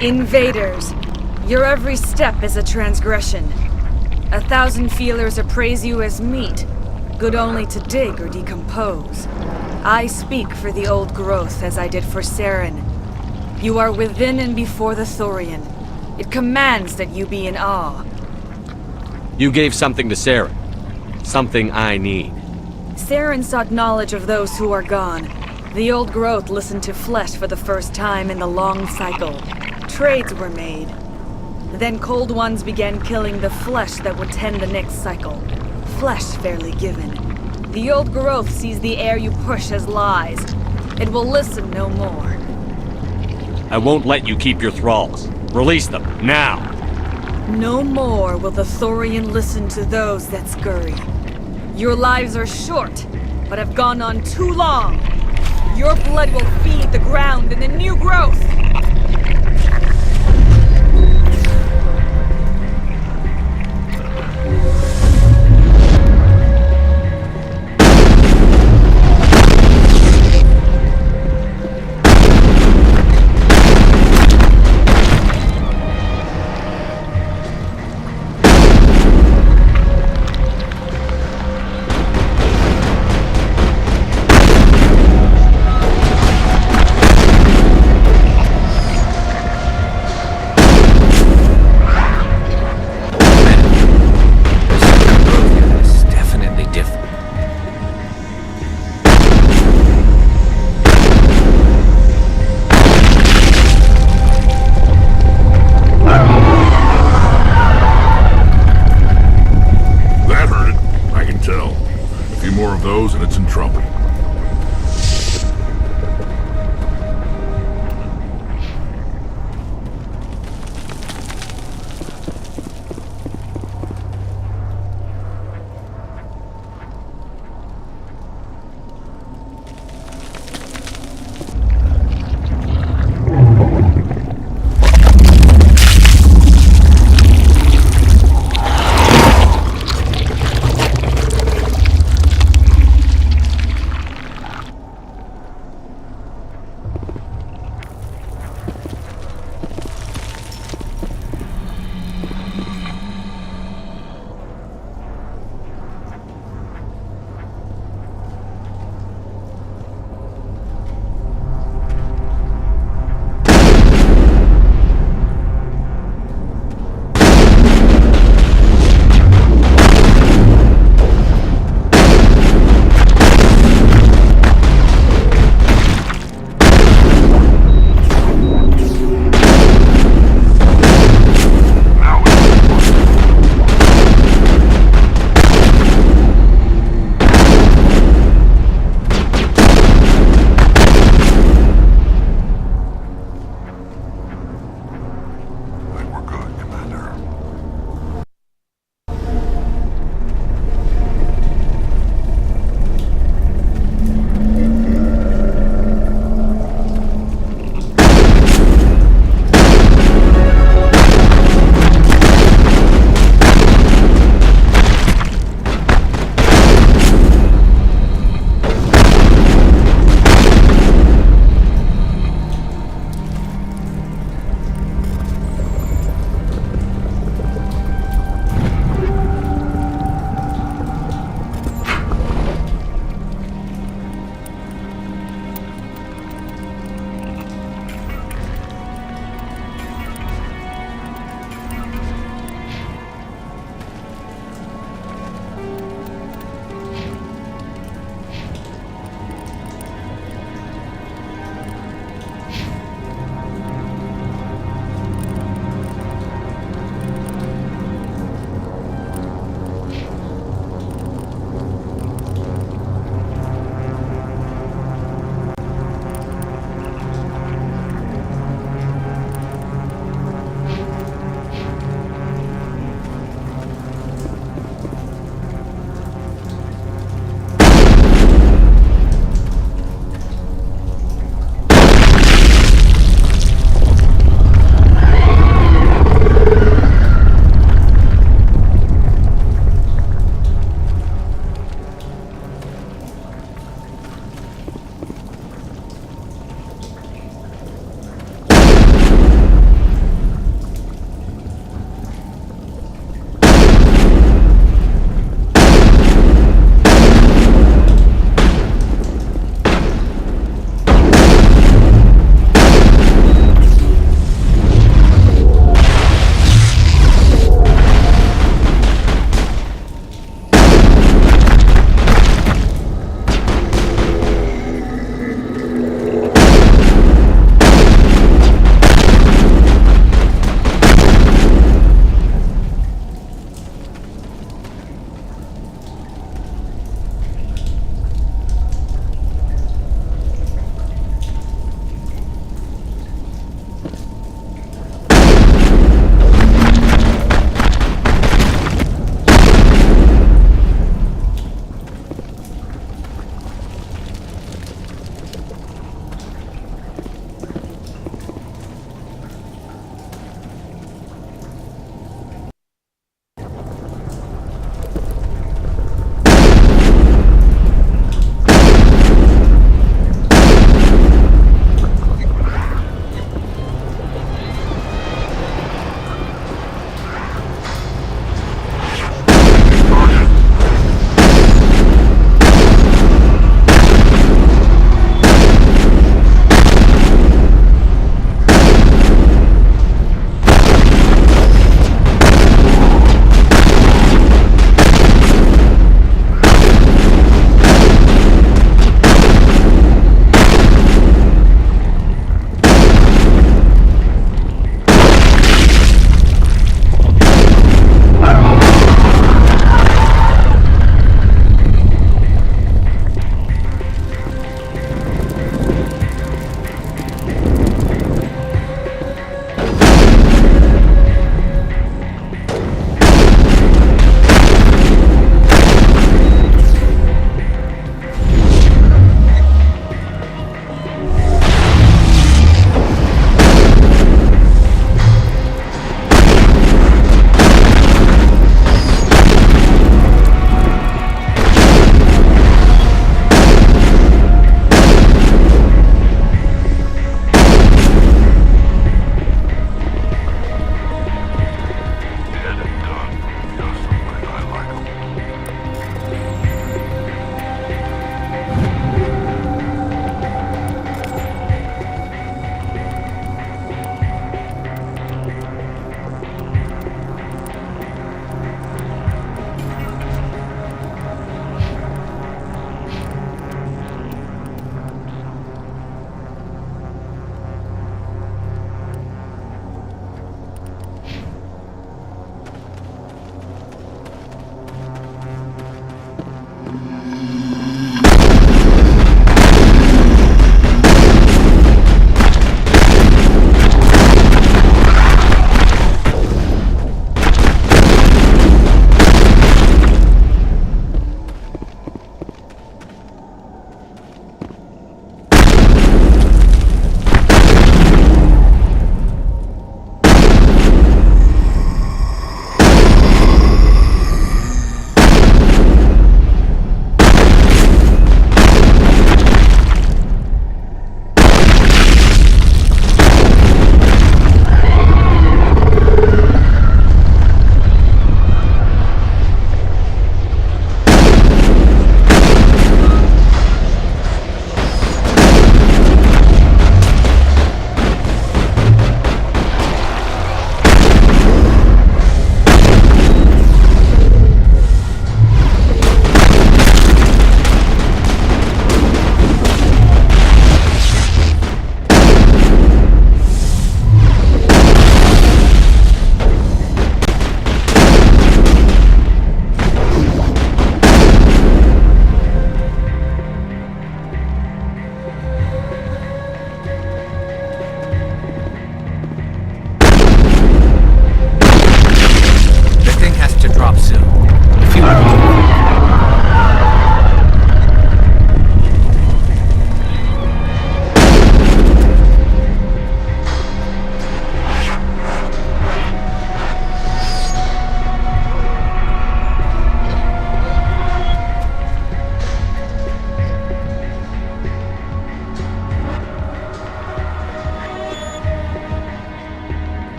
Invaders, your every step is a transgression. 1,000 feelers appraise you as meat, good only to dig or decompose. I speak for the old growth as I did for Saren. You are within and before the Thorian. It commands that you be in awe. You gave something to Saren. Something I need. Saren sought knowledge of those who are gone. The old growth listened to flesh for the first time in the long cycle. Trades were made. Then cold ones began killing the flesh that would tend the next cycle. Flesh fairly given. The old growth sees the air you push as lies. It will listen no more. I won't let you keep your thralls. Release them, now! No more will the Thorian listen to those that scurry. Your lives are short, but have gone on too long. Your blood will feed the ground and the new growth.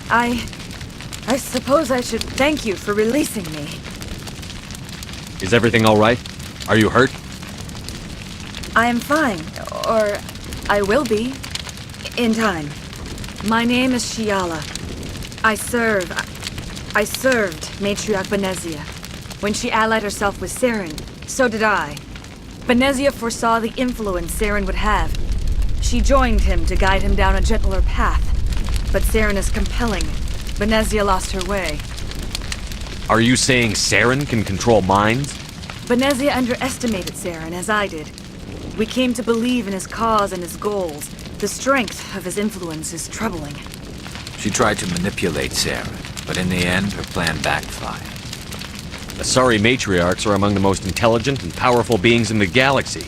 I suppose I should thank you for releasing me. Is everything all right? Are you hurt? I am fine, or I will be, in time. My name is Shiala. I served Matriarch Benezia. When she allied herself with Saren, so did I. Benezia foresaw the influence Saren would have. She joined him to guide him down a gentler path. But Saren is compelling. Benezia lost her way. Are you saying Saren can control minds? Benezia underestimated Saren, as I did. We came to believe in his cause and his goals. The strength of his influence is troubling. She tried to manipulate Saren, but in the end, her plan backfired. The Asari matriarchs are among the most intelligent and powerful beings in the galaxy.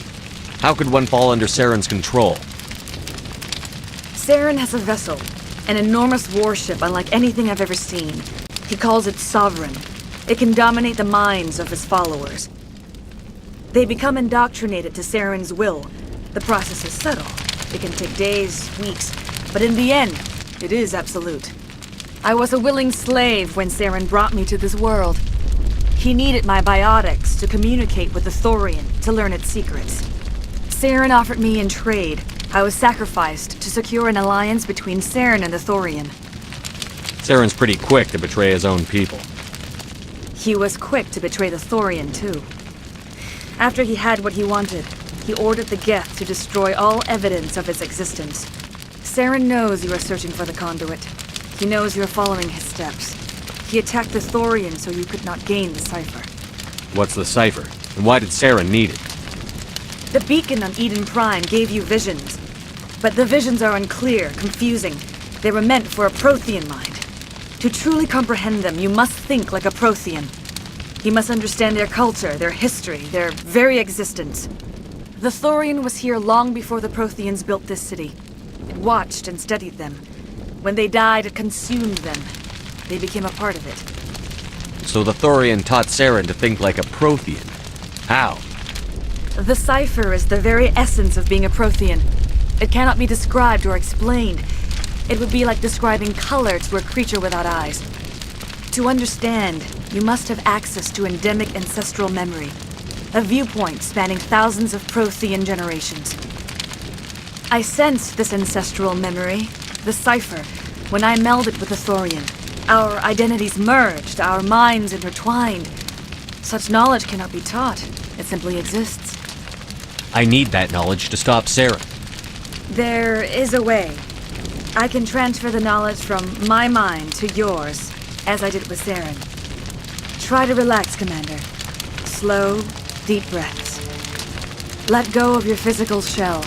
How could one fall under Saren's control? Saren has a vessel, an enormous warship unlike anything I've ever seen. He calls it Sovereign. It can dominate the minds of his followers. They become indoctrinated to Saren's will. The process is subtle. It can take days, weeks, but in the end, it is absolute. I was a willing slave when Saren brought me to this world. He needed my biotics to communicate with the Thorian, to learn its secrets. Saren offered me in trade. I was sacrificed to secure an alliance between Saren and the Thorian. Saren's pretty quick to betray his own people. He was quick to betray the Thorian, too. After he had what he wanted, he ordered the Geth to destroy all evidence of its existence. Saren knows you are searching for the conduit. He knows you are following his steps. He attacked the Thorian so you could not gain the cipher. What's the cipher? And why did Saren need it? The beacon on Eden Prime gave you visions. But the visions are unclear, confusing. They were meant for a Prothean mind. To truly comprehend them, you must think like a Prothean. You must understand their culture, their history, their very existence. The Thorian was here long before the Protheans built this city. It watched and studied them. When they died, it consumed them. They became a part of it. So the Thorian taught Saren to think like a Prothean. How? The cipher is the very essence of being a Prothean. It cannot be described or explained. It would be like describing color to a creature without eyes. To understand, you must have access to endemic ancestral memory. A viewpoint spanning thousands of Prothean generations. I sensed this ancestral memory, the cipher, when I melded with the Thorian. Our identities merged, our minds intertwined. Such knowledge cannot be taught. It simply exists. I need that knowledge to stop Saren. There is a way. I can transfer the knowledge from my mind to yours, as I did with Saren. Try to relax, Commander. Slow, deep breaths. Let go of your physical shell.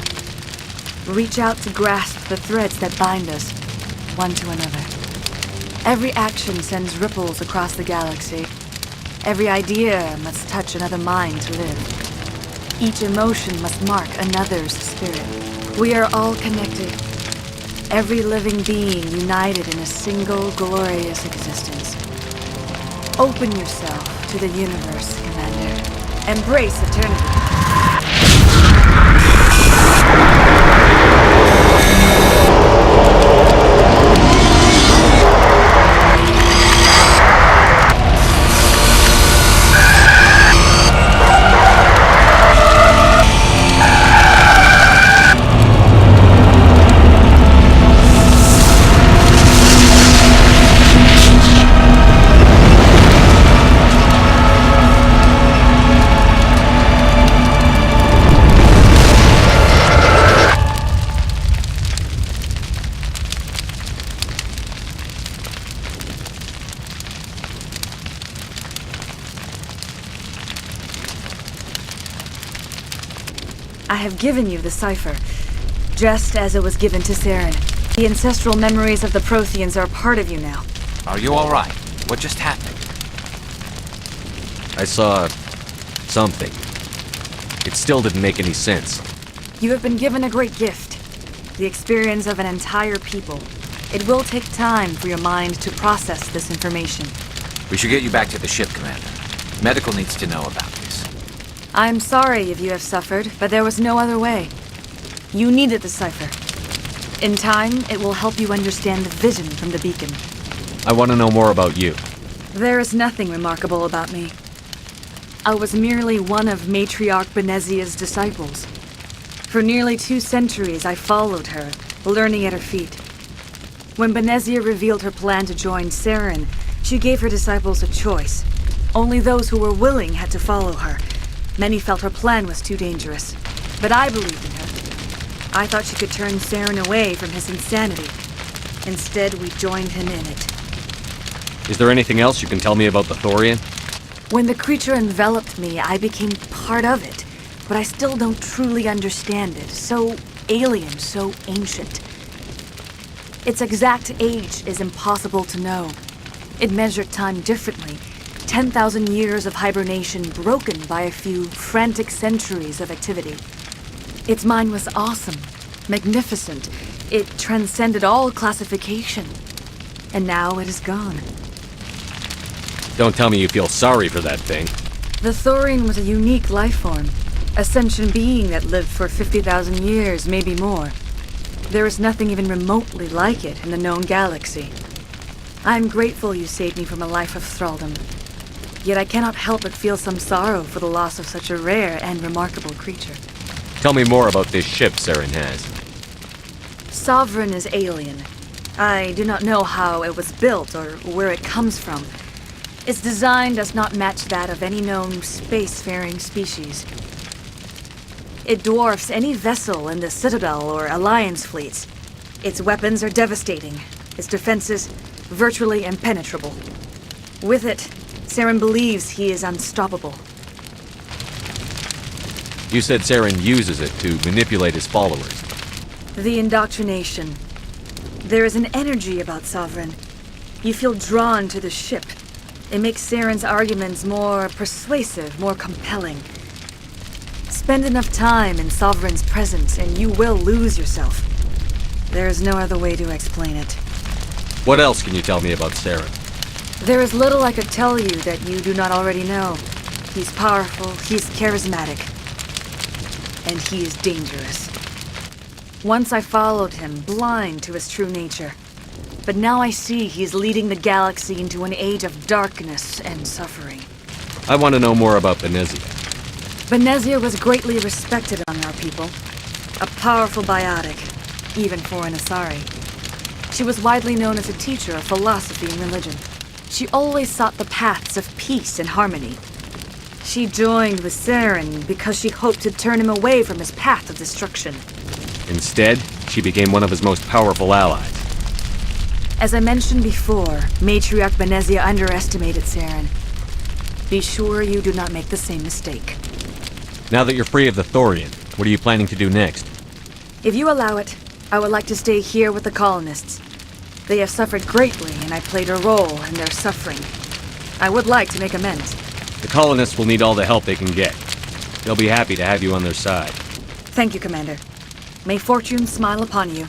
Reach out to grasp the threads that bind us, one to another. Every action sends ripples across the galaxy. Every idea must touch another mind to live. Each emotion must mark another's spirit. We are all connected. Every living being united in a single glorious existence. Open yourself to the universe, Commander. Embrace eternity. I have given you the cipher, just as it was given to Saren. The ancestral memories of the Protheans are part of you now. Are you all right? What just happened? I saw something. It still didn't make any sense. You have been given a great gift, the experience of an entire people. It will take time for your mind to process this information. We should get you back to the ship, Commander. Medical needs to know about this. I'm sorry if you have suffered, but there was no other way. You needed the cipher. In time, it will help you understand the vision from the beacon. I want to know more about you. There is nothing remarkable about me. I was merely one of Matriarch Benezia's disciples. For nearly 2 centuries, I followed her, learning at her feet. When Benezia revealed her plan to join Saren, she gave her disciples a choice. Only those who were willing had to follow her. Many felt her plan was too dangerous, but I believed in her. I thought she could turn Saren away from his insanity. Instead, we joined him in it. Is there anything else you can tell me about the Thorian? When the creature enveloped me, I became part of it, but I still don't truly understand it. So alien, so ancient. Its exact age is impossible to know. It measured time differently. 10,000 years of hibernation broken by a few frantic centuries of activity. Its mind was awesome, magnificent. It transcended all classification. And now it is gone. Don't tell me you feel sorry for that thing. The Thorian was a unique life form. A sentient being that lived for 50,000 years, maybe more. There is nothing even remotely like it in the known galaxy. I'm grateful you saved me from a life of thraldom. Yet I cannot help but feel some sorrow for the loss of such a rare and remarkable creature. Tell me more about this ship Saren has. Sovereign is alien. I do not know how it was built or where it comes from. Its design does not match that of any known spacefaring species. It dwarfs any vessel in the Citadel or Alliance fleets. Its weapons are devastating. Its defenses virtually impenetrable. With it, Saren believes he is unstoppable. You said Saren uses it to manipulate his followers. The indoctrination. There is an energy about Sovereign. You feel drawn to the ship. It makes Saren's arguments more persuasive, more compelling. Spend enough time in Sovereign's presence and you will lose yourself. There is no other way to explain it. What else can you tell me about Saren? There is little I could tell you that you do not already know. He's powerful, he's charismatic, and he is dangerous. Once I followed him, blind to his true nature. But now I see he's leading the galaxy into an age of darkness and suffering. I want to know more about Benezia. Benezia was greatly respected among our people. A powerful biotic, even for an Asari. She was widely known as a teacher of philosophy and religion. She always sought the paths of peace and harmony. She joined with Saren because she hoped to turn him away from his path of destruction. Instead, she became one of his most powerful allies. As I mentioned before, Matriarch Benezia underestimated Saren. Be sure you do not make the same mistake. Now that you're free of the Thorian, what are you planning to do next? If you allow it, I would like to stay here with the colonists. They have suffered greatly, and I played a role in their suffering. I would like to make amends. The colonists will need all the help they can get. They'll be happy to have you on their side. Thank you, Commander. May fortune smile upon you.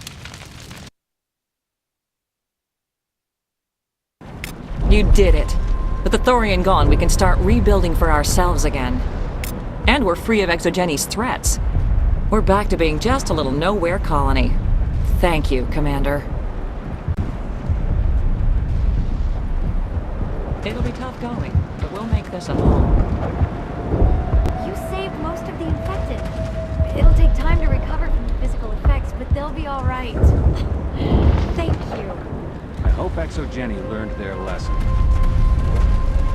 You did it. With the Thorian gone, we can start rebuilding for ourselves again. And we're free of Exogenes' threats. We're back to being just a little nowhere colony. Thank you, Commander. It'll be tough going, but we'll make this a home. You saved most of the infected. It'll take time to recover from the physical effects, but they'll be all right. Thank you. I hope Exogeny learned their lesson.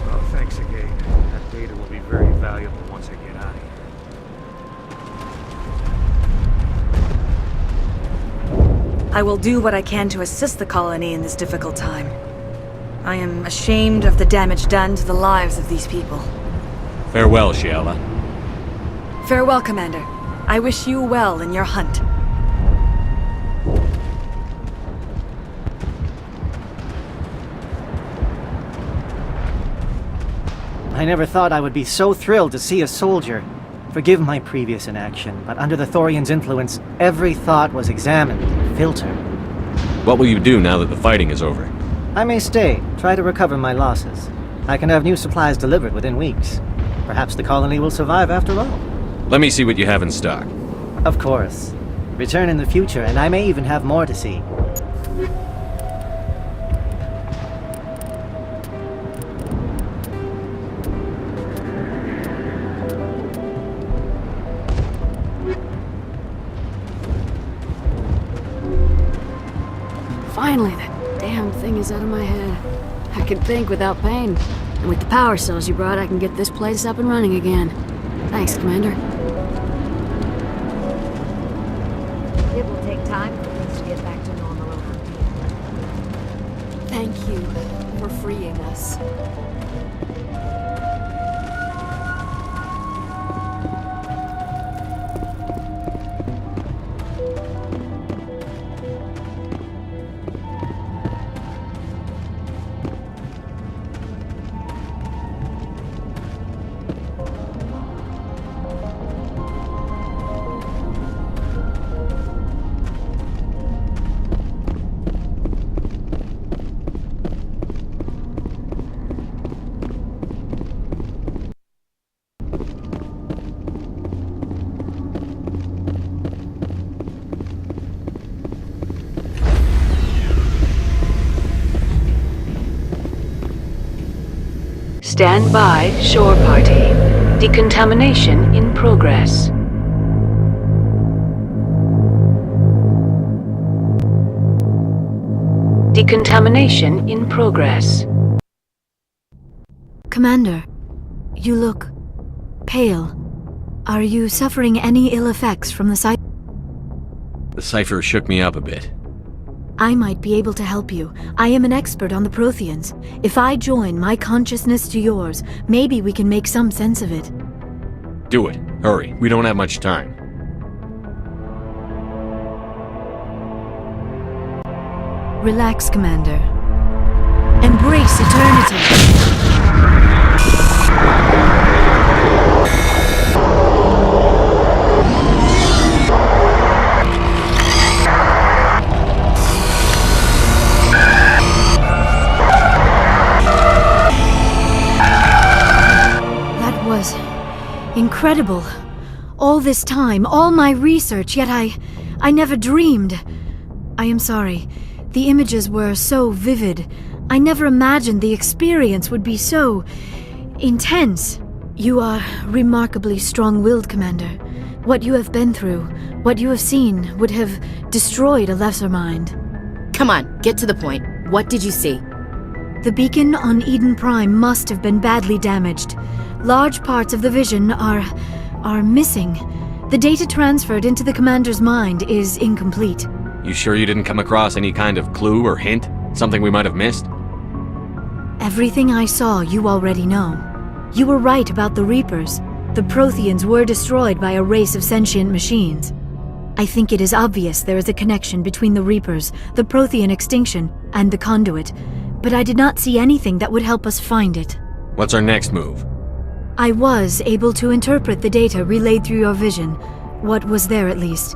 Well, thanks again. That data will be very valuable once I get out of here. I will do what I can to assist the colony in this difficult time. I am ashamed of the damage done to the lives of these people. Farewell, Shiala. Farewell, Commander. I wish you well in your hunt. I never thought I would be so thrilled to see a soldier. Forgive my previous inaction, but under the Thorian's influence, every thought was examined, filtered. What will you do now that the fighting is over? I may stay, try to recover my losses. I can have new supplies delivered within weeks. Perhaps the colony will survive after all. Let me see what you have in stock. Of course. Return in the future, and I may even have more to see. damn thing is out of my head. I can think without pain. And with the power cells you brought, I can get this place up and running again. Thanks, Commander. It will take time for things to get back to normal over here. Thank you for freeing us. Stand by, shore party. Decontamination in progress. Decontamination in progress. Commander, you look pale. Are you suffering any ill effects from the cipher? The cipher shook me up a bit. I might be able to help you. I am an expert on the Protheans. If I join my consciousness to yours, maybe we can make some sense of it. Do it. Hurry. We don't have much time. Relax, Commander. Embrace eternity. Incredible. All this time, all my research, yet I never dreamed. I am sorry. The images were so vivid. I never imagined the experience would be so intense. You are remarkably strong-willed, Commander. What you have been through, what you have seen, would have destroyed a lesser mind. Come on, get to the point. What did you see? The beacon on Eden Prime must have been badly damaged. Large parts of the vision are missing. The data transferred into the commander's mind is incomplete. You sure you didn't come across any kind of clue or hint? Something we might have missed? Everything I saw you already know. You were right about the Reapers. The Protheans were destroyed by a race of sentient machines. I think it is obvious there is a connection between the Reapers, the Prothean extinction, and the Conduit, but I did not see anything that would help us find it. What's our next move? I was able to interpret the data relayed through your vision, what was there at least,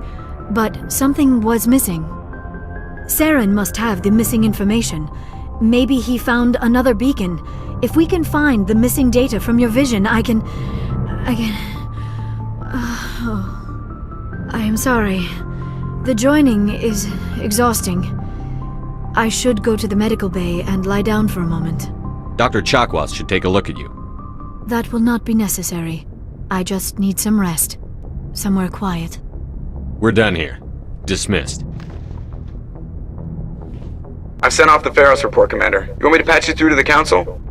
but something was missing. Saren must have the missing information. Maybe he found another beacon. If we can find the missing data from your vision, I can... I am sorry. The joining is exhausting. I should go to the medical bay and lie down for a moment. Dr. Chakwas should take a look at you. That will not be necessary. I just need some rest. Somewhere quiet. We're done here. Dismissed. I've sent off the Feros report, Commander. You want me to patch you through to the Council?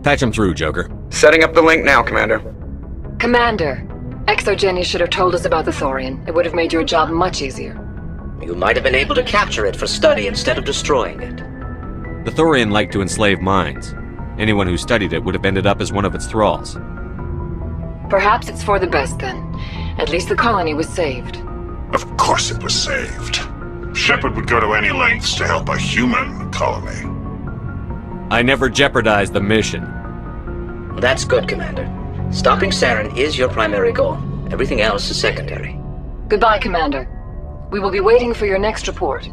Patch him through, Joker. Setting up the link now, Commander. Commander, Exogeny should have told us about the Thorian. It would have made your job much easier. You might have been able to capture it for study instead of destroying it. The Thorian liked to enslave minds. Anyone who studied it would have ended up as one of its thralls. Perhaps it's for the best then. At least the colony was saved. Of course it was saved. Shepard would go to any lengths to help a human colony. I never jeopardized the mission. That's good, Commander. Stopping Saren is your primary goal. Everything else is secondary. Goodbye, Commander. We will be waiting for your next report.